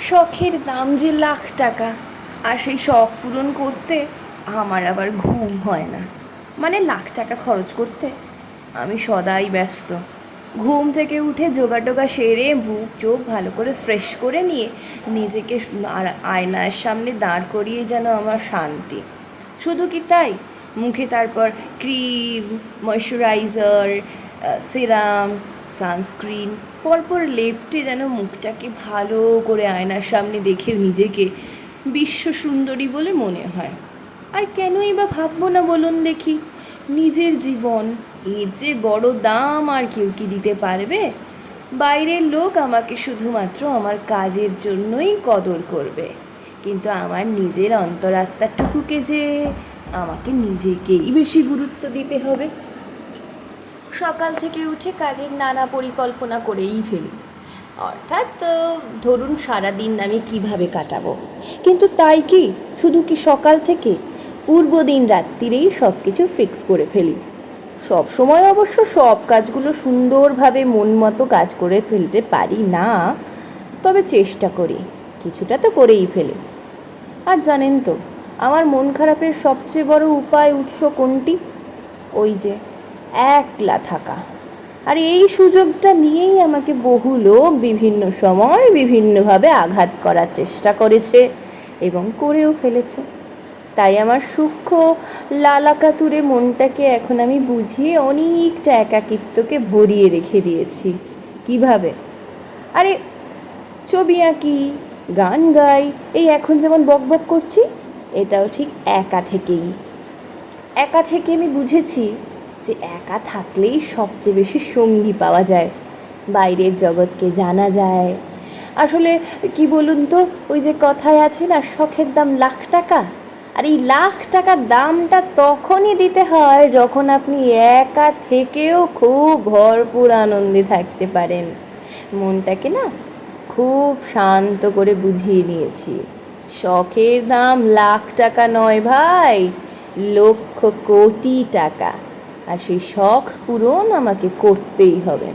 শখের দাম যে লাখ টাকা, আর সেই শখ পূরণ করতে আমার আবার ঘুম হয় না। মানে লাখ টাকা খরচ করতে আমি সদাই ব্যস্ত। ঘুম থেকে উঠে যোগাটোগা সেরে মুখ চোখ ভালো করে ফ্রেশ করে নিয়ে নিজেকে আয়নার সামনে দাঁড় করিয়ে যেন আমার শান্তি। শুধু কি তাই, মুখে তারপর ক্রিম, ময়শ্চারাইজার, সিরাম, সানস্ক্রিন পরপর লেপটে যেন মুখটাকে ভালো করে আয়নার সামনে দেখে নিজেকে বিশ্ব সুন্দরী বলে মনে হয়। আর কেনই বা ভাববো না বলুন দেখি? নিজের জীবন, এর যে বড় দাম আর কেউ কি দিতে পারবে? বাইরের লোক আমাকে শুধুমাত্র আমার কাজের জন্যই কদর করবে, কিন্তু আমার নিজের অন্তরাত্মাটুকুকে যে আমাকে নিজেকেই বেশি গুরুত্ব দিতে হবে। সকাল থেকে উঠে কাজের নানা পরিকল্পনা করেই ফেলি, অর্থাৎ ধরুন সারাদিন আমি কিভাবে কাটাবো। কিন্তু তাই কি শুধু কি সকাল থেকে? পূর্ব দিন রাত্রিরেই সব কিছু ফিক্স করে ফেলি। সব সময় অবশ্য সব কাজগুলো সুন্দরভাবে মন মতো কাজ করে ফেলতে পারি না, তবে চেষ্টা করি, কিছুটা তো করেই ফেলি। আর জানেন তো, আমার মন খারাপের সবচেয়ে বড় উৎস কোনটি? ওই যে একলা থাকা। আর এই সুযোগটা নিয়েই আমাকে বহু লোক বিভিন্ন সময় বিভিন্নভাবে আঘাত করার চেষ্টা করেছে এবং করেও ফেলেছে। তাই আমার সূক্ষ্ম লালাকাতুরে মনটাকে এখন আমি বুঝিয়ে অনেকটা একাকিত্বকে ভরিয়ে রেখে দিয়েছি। কিভাবে? আরে ছবি আঁকি, গান গাই, এই এখন যেমন বকবক করছি, এটাও ঠিক একা থেকেই। একা থেকে আমি বুঝেছি যে একা থাকলেই সবচেয়ে বেশি সঙ্গী পাওয়া যায়, বাইরের জগৎকে জানা যায়। আসলে কি বলুন তো, ওই যে কথায় আছে না, শখের দাম লাখ টাকা। আর এই লাখ টাকার দামটা তখনই দিতে হয় যখন আপনি একা থেকেও খুব ভরপুর আনন্দে থাকতে পারেন। মনটাকে না খুব শান্ত করে বুঝিয়ে নিয়েছি, শখের দাম লাখ টাকা নয় ভাই, লক্ষ কোটি টাকা। আর সেই শখ পূরণ আমাকে করতেই হবে।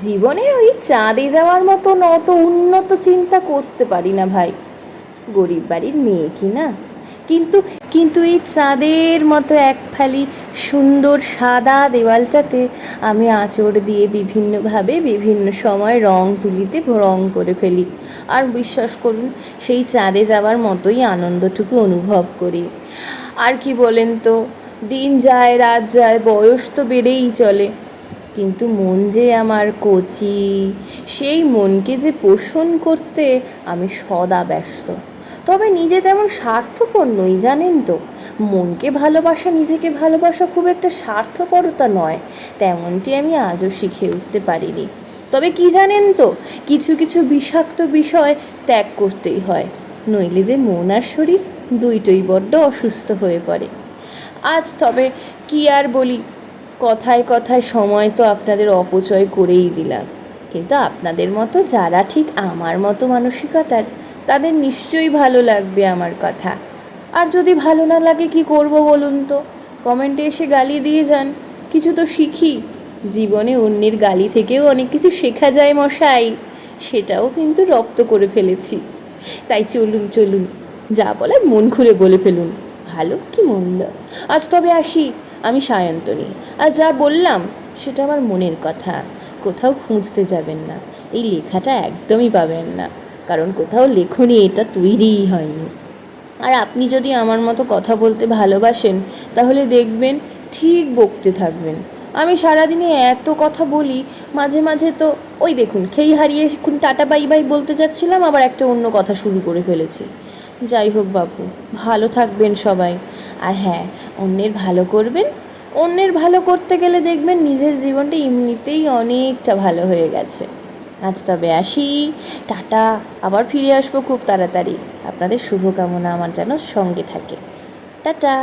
জীবনে ওই চাঁদে যাওয়ার মতন অত উন্নত চিন্তা করতে পারি না ভাই, গরিব বাড়ির মেয়ে কি না? কিন্তু কিন্তু এই চাঁদের মতো এক ফালি সুন্দর সাদা দেওয়ালটাতে আমি আঁচড় দিয়ে বিভিন্নভাবে বিভিন্ন সময় রং তুলিতে রং করে ফেলি। আর বিশ্বাস করুন, সেই চাঁদে যাওয়ার মতোই আনন্দটুকু অনুভব করি। আর কি বলেন তো, দিন যায় রাত যায়, বয়স তো বেড়েই চলে, কিন্তু মন যে আমার কচি, সেই মনকে যে পোষণ করতে আমি সদা ব্যস্ত। তবে নিজে তেমন স্বার্থপর নই, জানেন তো। মনকে ভালোবাসা, নিজেকে ভালোবাসা খুব একটা স্বার্থপরতা নয়, তেমনটি আমি আজও শিখে উঠতে পারিনি। তবে কি জানেন তো, কিছু কিছু বিষাক্ত বিষয় ত্যাগ করতেই হয়, নইলে যে মন আর শরীর দুইটোই বড্ড অসুস্থ হয়ে পড়ে। আজ তবে কি আর বলি, কথায় কথায় সময় তো আপনাদের অপচয় করেই দিলাম, কিন্তু আপনাদের মতো যারা ঠিক আমার মতো মানসিকতার, তাদের নিশ্চয়ই ভালো লাগবে আমার কথা। আর যদি ভালো না লাগে কি করব বলুন তো? কমেন্টে এসে গালি দিয়ে যান, কিছু তো শিখি। জীবনে অন্যের গালি থেকেও অনেক কিছু শেখা যায় মশাই, সেটাও কিন্তু রপ্ত করে ফেলেছি। তাই চলুন চলুন, যা বলার মন খুলে বলে ফেলুন, ভালো কি মন্দ। আজ তবে আসি, আমি সায়ন্তনী। আর যা বললাম সেটা আমার মনের কথা, কোথাও খুঁজতে যাবেন না, এই লেখাটা একদমই পাবেন না, কারণ কোথাও লেখনি এটা তৈরিই হয়নি। আর আপনি যদি আমার মতো কথা বলতে ভালোবাসেন, তাহলে দেখবেন ঠিক বকতে থাকবেন। আমি সারাদিনে এত কথা বলি, মাঝে মাঝে তো ওই দেখুন খেই হারিয়ে এখন টাটা বাই বাই বলতে যাচ্ছিলাম, আবার একটা অন্য কথা শুরু করে ফেলেছি। যাই হোক বাপু, ভালো থাকবেন সবাই। আর হ্যাঁ, অন্যের ভালো করবেন। অন্যের ভালো করতে গেলে দেখবেন নিজের জীবনটা এমনিতেই অনেকটা ভালো হয়ে গেছে। আজ তবে আসি, টাটা। আবার ফিরে আসবো খুব তাড়াতাড়ি। আপনাদের শুভকামনা আমার যেন সঙ্গে থাকে। টাটা।